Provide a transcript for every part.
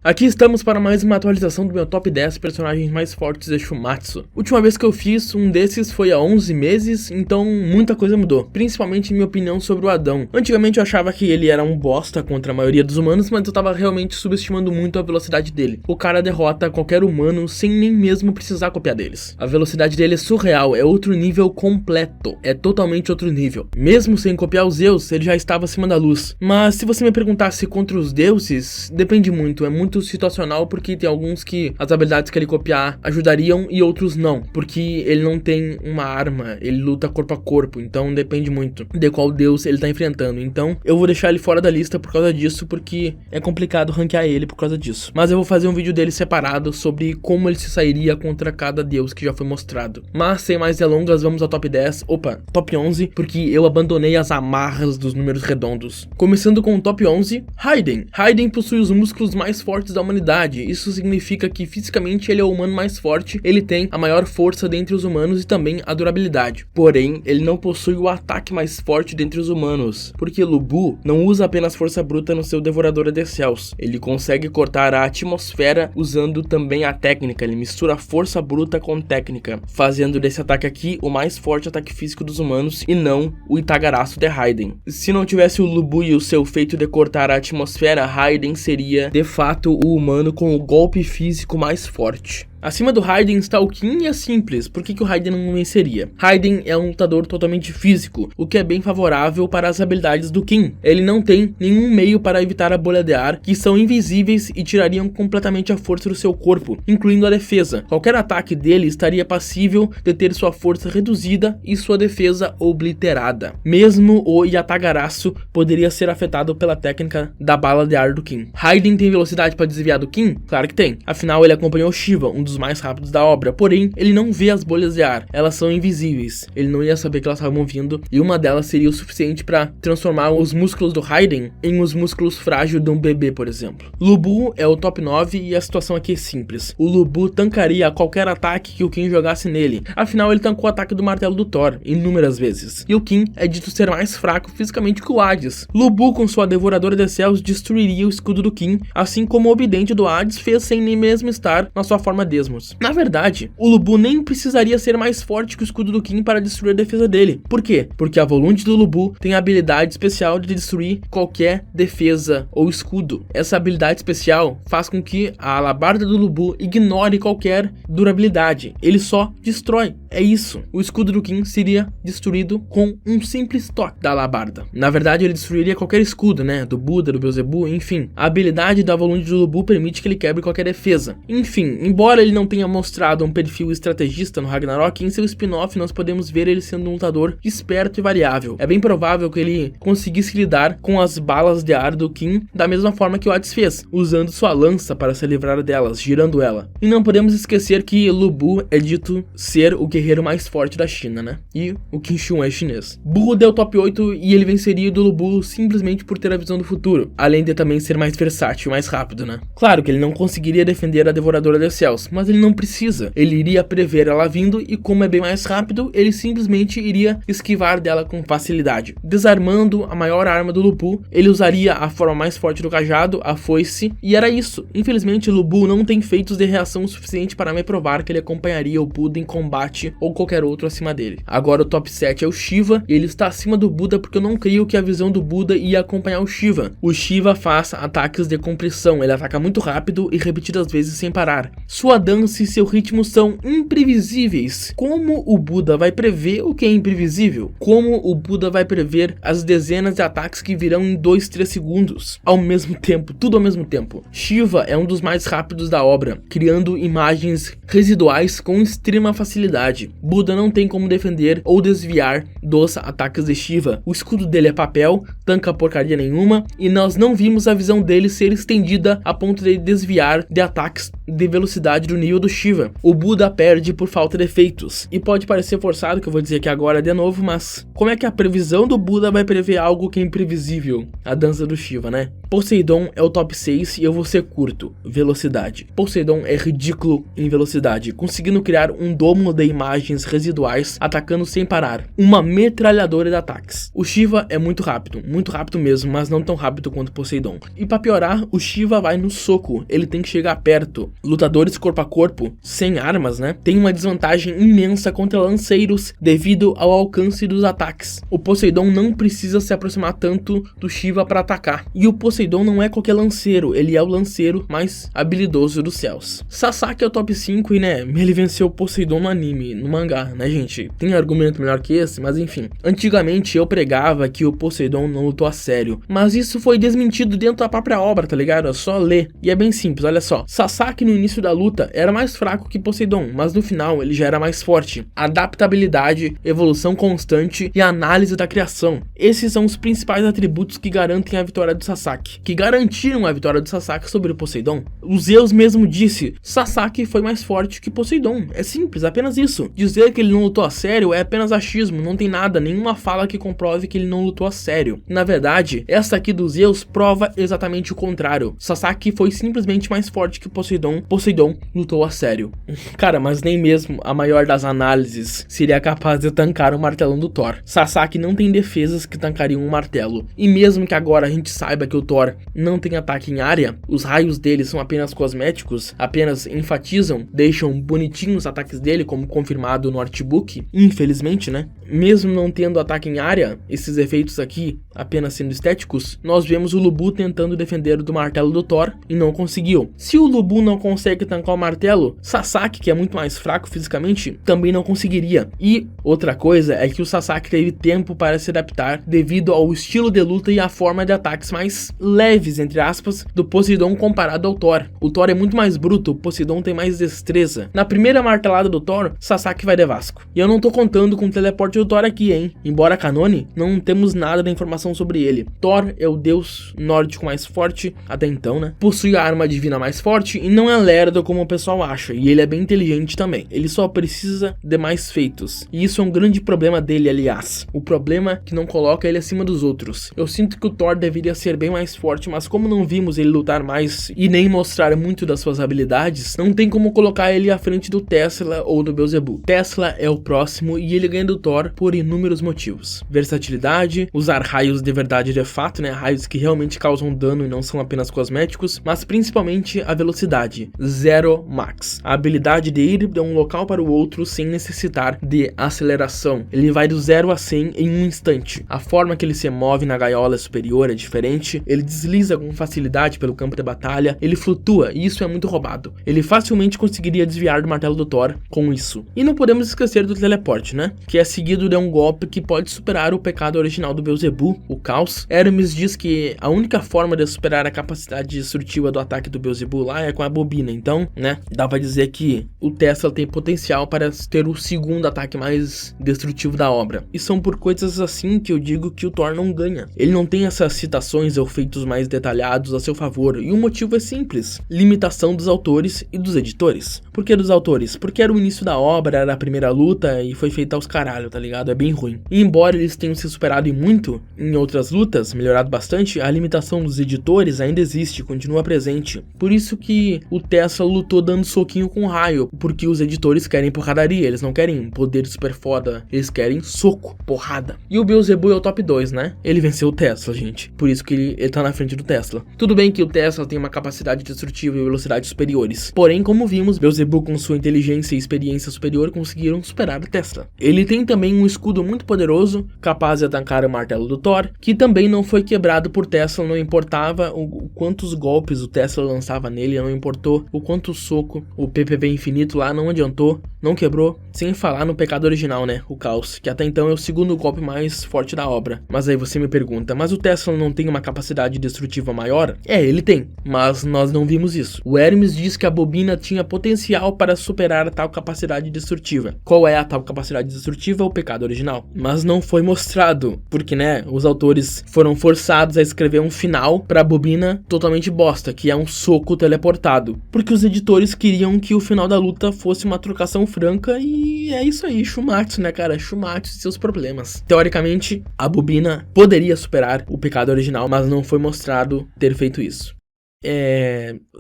Aqui estamos para mais uma atualização do meu top 10 personagens mais fortes de Shumatsu. Última vez que eu fiz um desses foi há 11 meses, então muita coisa mudou, principalmente minha opinião sobre o Adão. Antigamente eu achava que ele era um bosta contra a maioria dos humanos, mas eu tava realmente subestimando muito a velocidade dele. O cara derrota qualquer humano sem nem mesmo precisar copiar deles. A velocidade dele é surreal, é outro nível completo, é totalmente outro nível. Mesmo sem copiar os Zeus, ele já estava acima da luz. Mas se você me perguntasse contra os deuses, depende muito, é muito situacional, porque tem alguns que as habilidades que ele copiar ajudariam e outros não, porque ele não tem uma arma, ele luta corpo a corpo, então depende muito de qual deus ele tá enfrentando. Então eu vou deixar ele fora da lista por causa disso, porque é complicado ranquear ele por causa disso. Mas eu vou fazer um vídeo dele separado sobre como ele se sairia contra cada deus que já foi mostrado. Mas sem mais delongas, vamos ao top 10, top 11, porque eu abandonei as amarras dos números redondos. Começando com o top 11, Raiden. Raiden possui os músculos mais fortes da humanidade. Isso significa que fisicamente ele é o humano mais forte, ele tem a maior força dentre os humanos e também a durabilidade. Porém, ele não possui o ataque mais forte dentre os humanos, porque Lu Bu não usa apenas força bruta no seu Devorador de Céus. Ele consegue cortar a atmosfera usando também a técnica, ele mistura força bruta com técnica, fazendo desse ataque aqui o mais forte ataque físico dos humanos e não o Itagaraço de Raiden. Se não tivesse o Lu Bu e o seu feito de cortar a atmosfera, Raiden seria de fato o humano com o golpe físico mais forte. Acima do Raiden está o Kin e é simples, por que o Raiden não venceria? Raiden é um lutador totalmente físico, o que é bem favorável para as habilidades do Kin. Ele não tem nenhum meio para evitar a bolha de ar, que são invisíveis e tirariam completamente a força do seu corpo, incluindo a defesa. Qualquer ataque dele estaria passível de ter sua força reduzida e sua defesa obliterada. Mesmo o Yatagaraço poderia ser afetado pela técnica da bala de ar do Kin. Raiden tem velocidade para desviar do Kin? Claro que tem, afinal ele acompanhou Shiva, um dos mais rápidos da obra, porém ele não vê as bolhas de ar, elas são invisíveis, ele não ia saber que elas estavam vindo e uma delas seria o suficiente para transformar os músculos do Raiden em os músculos frágeis de um bebê, por exemplo. Lu Bu é o top 9 e a situação aqui é simples, o Lu Bu tancaria qualquer ataque que o Kin jogasse nele, afinal ele tancou o ataque do martelo do Thor inúmeras vezes, e o Kin é dito ser mais fraco fisicamente que o Hades. Lu Bu com sua Devoradora de Céus destruiria o escudo do Kin, assim como o Obidente do Hades fez sem nem mesmo estar na sua forma desmos. Na verdade, o Lu Bu nem precisaria ser mais forte que o escudo do Kin para destruir a defesa dele. Por quê? Porque a Volunte do Lu Bu tem a habilidade especial de destruir qualquer defesa ou escudo. Essa habilidade especial faz com que a alabarda do Lu Bu ignore qualquer durabilidade. Ele só destrói. É isso. O escudo do Kin seria destruído com um simples toque da alabarda. Na verdade, ele destruiria qualquer escudo, né? Do Buda, do Beelzebub, enfim. A habilidade da Volunte do Lu Bu permite que ele quebre qualquer defesa. Enfim, embora ele não tenha mostrado um perfil estrategista no Ragnarok, em seu spin-off nós podemos ver ele sendo um lutador esperto e variável. É bem provável que ele conseguisse lidar com as balas de ar do Kin da mesma forma que o Hades fez, usando sua lança para se livrar delas, girando ela. E não podemos esquecer que Lu Bu é dito ser o guerreiro mais forte da China, né? E o Qin Shi Huang é chinês. Bu deu top 8 e ele venceria do Lu Bu simplesmente por ter a visão do futuro, além de também ser mais versátil e mais rápido, né? Claro que ele não conseguiria defender a Devoradora de Céus, mas ele não precisa, ele iria prever ela vindo e como é bem mais rápido, ele simplesmente iria esquivar dela com facilidade. Desarmando a maior arma do Lu Bu, ele usaria a forma mais forte do cajado, a foice, e era isso. Infelizmente, Lu Bu não tem feitos de reação o suficiente para me provar que ele acompanharia o Buda em combate ou qualquer outro acima dele. Agora o top 7 é o Shiva, e ele está acima do Buda porque eu não creio que a visão do Buda ia acompanhar o Shiva. O Shiva faz ataques de compressão, ele ataca muito rápido e repetidas vezes sem parar. Sua dança e seu ritmo são imprevisíveis. Como o Buda vai prever o que é imprevisível? Como o Buda vai prever as dezenas de ataques que virão em 2-3 segundos? Ao mesmo tempo, tudo ao mesmo tempo. Shiva é um dos mais rápidos da obra, criando imagens residuais com extrema facilidade. Buda não tem como defender ou desviar dos ataques de Shiva. O escudo dele é papel, tanca porcaria nenhuma, e nós não vimos a visão dele ser estendida a ponto de desviar de ataques de velocidade do nível do Shiva. O Buda perde por falta de efeitos. E pode parecer forçado que eu vou dizer aqui agora de novo, mas como é que a previsão do Buda vai prever algo que é imprevisível? A dança do Shiva, né? Poseidon é o top 6 e eu vou ser curto. Velocidade. Poseidon é ridículo em velocidade, conseguindo criar um domo de imagens residuais, atacando sem parar. Uma metralhadora de ataques. O Shiva é muito rápido mesmo, mas não tão rápido quanto Poseidon. E pra piorar, o Shiva vai no soco, ele tem que chegar perto. Lutadores corpo a corpo, sem armas, né, tem uma desvantagem imensa contra lanceiros devido ao alcance dos ataques. O Poseidon não precisa se aproximar tanto do Shiva para atacar. E o Poseidon não é qualquer lanceiro, ele é o lanceiro mais habilidoso dos céus. Sasaki é o top 5 e, né, ele venceu o Poseidon no anime, no mangá, né, gente? Tem argumento melhor que esse, mas enfim. Antigamente eu pregava que o Poseidon não lutou a sério, mas isso foi desmentido dentro da própria obra, tá ligado? É só ler. E é bem simples, olha só. Sasaki no início da luta era mais fraco que Poseidon, mas no final ele já era mais forte. Adaptabilidade, evolução constante e análise da criação. Esses são os principais atributos que garantem a vitória do Sasaki, que garantiram a vitória do Sasaki sobre o Poseidon. O Zeus mesmo disse, Sasaki foi mais forte que Poseidon. É simples, apenas isso. Dizer que ele não lutou a sério é apenas achismo, não tem nada, nenhuma fala que comprove que ele não lutou a sério. Na verdade, essa aqui do Zeus prova exatamente o contrário. Sasaki foi simplesmente mais forte que Poseidon. Poseidon lutou a sério. Cara, mas nem mesmo a maior das análises seria capaz de tancar o martelão do Thor. Sasaki não tem defesas que tancariam um martelo. E mesmo que agora a gente saiba que o Thor não tem ataque em área, os raios dele são apenas cosméticos, apenas enfatizam, deixam bonitinhos os ataques dele, como confirmado no artbook, infelizmente, né? Mesmo não tendo ataque em área, esses efeitos aqui apenas sendo estéticos, nós vemos o Lubu tentando defender do martelo do Thor e não conseguiu. Se o Lubu não consegue tancar o martelo, Sasaki, que é muito mais fraco fisicamente, também não conseguiria. E outra coisa é que o Sasaki teve tempo para se adaptar devido ao estilo de luta e a forma de ataques mais leves, entre aspas, do Poseidon comparado ao Thor. O Thor é muito mais bruto, o Poseidon tem mais destreza. Na primeira martelada do Thor, Sasaki vai de Vasco. E eu não tô contando com o teleporte do Thor aqui, hein? Embora canone, não temos nada da informação sobre ele. Thor é o deus nórdico mais forte, até então, né? Possui a arma divina mais forte e não é lerdo como o pessoal acha. E ele é bem inteligente também. Ele só precisa de mais feitos. E isso é um grande problema dele, aliás. O problema é que não coloca ele acima dos outros. Eu sinto que o Thor deveria ser bem mais forte, mas como não vimos ele lutar mais e nem mostrar muito das suas habilidades, não tem como colocar ele à frente do Tesla ou do Beelzebub. Tesla é o próximo e ele ganha do Thor por inúmeros motivos. Versatilidade, usar raios de verdade de fato, né? Raios que realmente causam dano e não são apenas cosméticos, mas principalmente a velocidade, Zero Max. A habilidade de ir de um local para o outro sem necessitar de aceleração. Ele vai do 0 a 100 em um instante. A forma que ele se move na gaiola superior é diferente, ele desliza com facilidade pelo campo de batalha, ele flutua e isso é muito roubado. Ele facilmente conseguiria desviar do martelo do Thor com isso. E não podemos esquecer do teleporte, né? Que é seguido de um golpe que pode superar o pecado original do Beelzebub, o caos. Hermes diz que a única forma de superar a capacidade destrutiva do ataque do Beelzebub lá é com a bobina. Então, né, dá pra dizer que o Tesla tem potencial para ter o segundo ataque mais destrutivo da obra. E são por coisas assim que eu digo que o Thor não ganha. Ele não tem essas citações ou feitos mais detalhados a seu favor. E o motivo é simples. Limitação dos autores e dos editores. Por que dos autores? Porque era o início da obra, era a primeira luta e foi feita aos caralho, tá ligado? É bem ruim. E embora eles tenham se superado muito em outras lutas, melhorado bastante, a limitação dos editores ainda existe, continua presente. Por isso que o Tesla lutou dando soquinho com raio, porque os editores querem porradaria, eles não querem poder super foda, eles querem soco, porrada. E o Beelzebub é o top 2, né? Ele venceu o Tesla, gente. Por isso que ele tá na frente do Tesla. Tudo bem que o Tesla tem uma capacidade destrutiva e velocidade superiores. Porém, como vimos, Beelzebub com sua inteligência e experiência superior conseguiram superar o Tesla. Ele tem também um escudo muito poderoso, capaz de atacar o martelo do Thor, que também não foi quebrado por Tesla, não importava o quantos golpes o Tesla lançava nele, não importou o quanto soco, o PPV infinito lá não adiantou, não quebrou, sem falar no pecado original, né, o caos, que até então é o segundo golpe mais forte da obra. Mas aí você me pergunta, mas o Tesla não tem uma capacidade destrutiva maior? É, ele tem, mas nós não vimos isso. O Hermes diz que a bobina tinha potencial para superar a tal capacidade destrutiva. Qual é a tal capacidade destrutiva? O pecado original. Mas não foi mostrado, porque, né, os autores foram forçados a escrever um final pra bobina totalmente bosta, que é um soco teleportado. Porque os editores queriam que o final da luta fosse uma trocação franca e é isso aí, Shumatsu, né, cara? Shumatsu e seus problemas. Teoricamente, a bobina poderia superar o pecado original, mas não foi mostrado ter feito isso.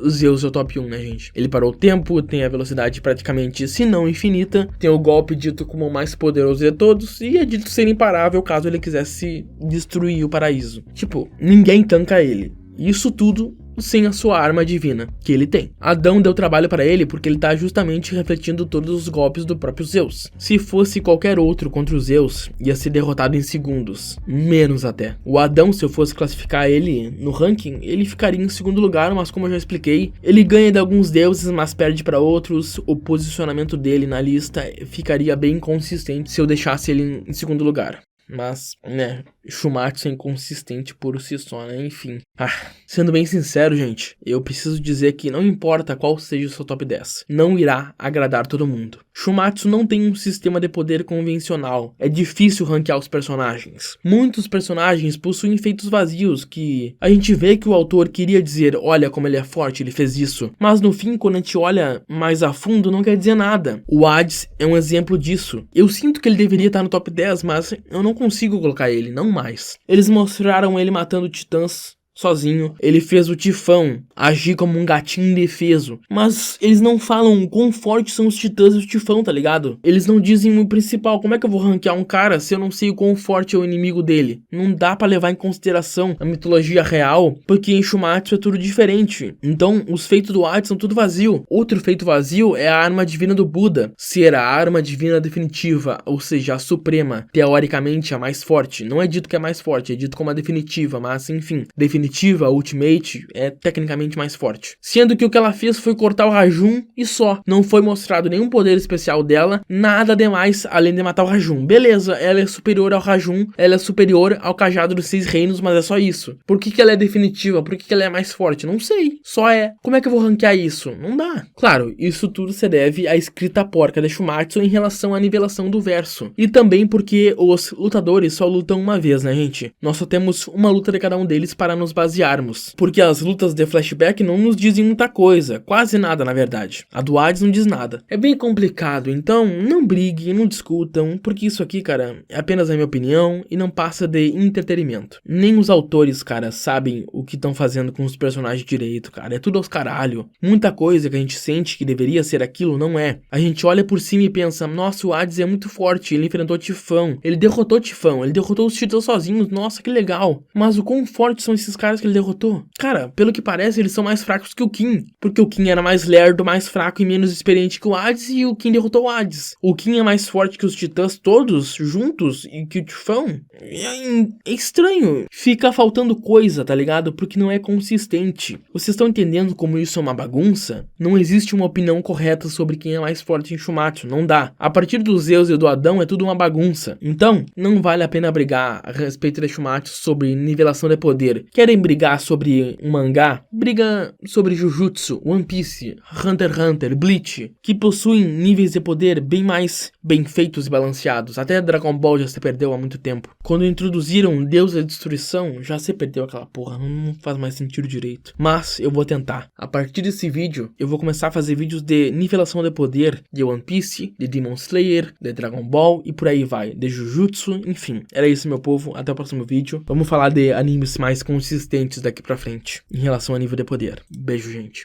O Zeus é o top 1, né, gente? Ele parou o tempo, tem a velocidade praticamente, se não infinita, tem o golpe dito como o mais poderoso de todos, e é dito ser imparável caso ele quisesse destruir o paraíso. Tipo, ninguém tanca ele. Isso tudo sem a sua arma divina, que ele tem. Adão deu trabalho para ele porque ele tá justamente refletindo todos os golpes do próprio Zeus. Se fosse qualquer outro contra o Zeus, ia ser derrotado em segundos. Menos até. O Adão, se eu fosse classificar ele no ranking, ele ficaria em segundo lugar, mas como eu já expliquei, ele ganha de alguns deuses, mas perde para outros. O posicionamento dele na lista ficaria bem inconsistente se eu deixasse ele em segundo lugar. Mas, né, Shumatsu é inconsistente por si só, né, enfim. Sendo bem sincero, gente, eu preciso dizer que não importa qual seja o seu top 10, não irá agradar todo mundo. Shumatsu não tem um sistema de poder convencional, é difícil ranquear os personagens. Muitos personagens possuem feitos vazios que a gente vê que o autor queria dizer, olha como ele é forte, ele fez isso. Mas no fim, quando a gente olha mais a fundo, não quer dizer nada. O Hades é um exemplo disso. Eu sinto que ele deveria estar no top 10, mas eu não consigo colocar ele, não mais. Eles mostraram ele matando titãs sozinho, ele fez o Tifão agir como um gatinho indefeso, mas eles não falam o quão fortes são os titãs e o Tifão, tá ligado? Eles não dizem o principal, como é que eu vou ranquear um cara se eu não sei o quão forte é o inimigo dele? Não dá pra levar em consideração a mitologia real, porque em Shumatsu é tudo diferente. Então, os feitos do Hades são tudo vazio. Outro feito vazio é a arma divina do Buda, ser a arma divina definitiva, ou seja, a suprema, teoricamente a mais forte. Não é dito que é mais forte, é dito como a definitiva, mas enfim, definitiva, Ultimate, é tecnicamente mais forte. Sendo que o que ela fez foi cortar o Rajun e só. Não foi mostrado nenhum poder especial dela, nada demais além de matar o Rajun. Beleza, ela é superior ao Rajun, ela é superior ao Cajado dos 6 Reinos, mas é só isso. Por que ela é definitiva? Por que ela é mais forte? Não sei. Só é. Como é que eu vou ranquear isso? Não dá. Claro, isso tudo se deve à escrita porca de Shumatsu em relação à nivelação do verso. E também porque os lutadores só lutam uma vez, né, gente? Nós só temos uma luta de cada um deles para nos basearmos, porque as lutas de flashback não nos dizem muita coisa, quase nada na verdade. A do Hades não diz nada. É bem complicado, então não briguem, não discutam, porque isso aqui, cara, é apenas a minha opinião e não passa de entretenimento. Nem os autores, cara, sabem o que estão fazendo com os personagens direito, cara. É tudo aos caralho. Muita coisa que a gente sente que deveria ser aquilo não é. A gente olha por cima e pensa, nossa, o Hades é muito forte, ele enfrentou Tifão, ele derrotou Tifão, ele derrotou os titãs sozinhos, nossa, que legal. Mas o quão fortes são esses caras que ele derrotou? Cara, pelo que parece, eles são mais fracos que o Kim, porque o Kim era mais lerdo, mais fraco e menos experiente que o Hades, e o Kim derrotou o Hades. O Kim é mais forte que os titãs todos juntos e que o Tifão. É estranho. Fica faltando coisa, tá ligado? Porque não é consistente. Vocês estão entendendo como isso é uma bagunça? Não existe uma opinião correta sobre quem é mais forte em Shumatsu, não dá. A partir do Zeus e do Adão é tudo uma bagunça. Então, não vale a pena brigar a respeito de Shumatsu sobre nivelação de poder. Querem brigar sobre um mangá? Briga sobre Jujutsu, One Piece, Hunter x Hunter, Bleach, que possuem níveis de poder bem mais bem feitos e balanceados. Até Dragon Ball já se perdeu há muito tempo. Quando introduziram Deus da Destruição, já se perdeu aquela porra, não faz mais sentido direito. Mas eu vou tentar. A partir desse vídeo, eu vou começar a fazer vídeos de nivelação de poder de One Piece, de Demon Slayer, de Dragon Ball e por aí vai, de Jujutsu, enfim. Era isso, meu povo, até o próximo vídeo. Vamos falar de animes mais consistentes daqui pra frente, em relação a nível de poder. Beijo, gente.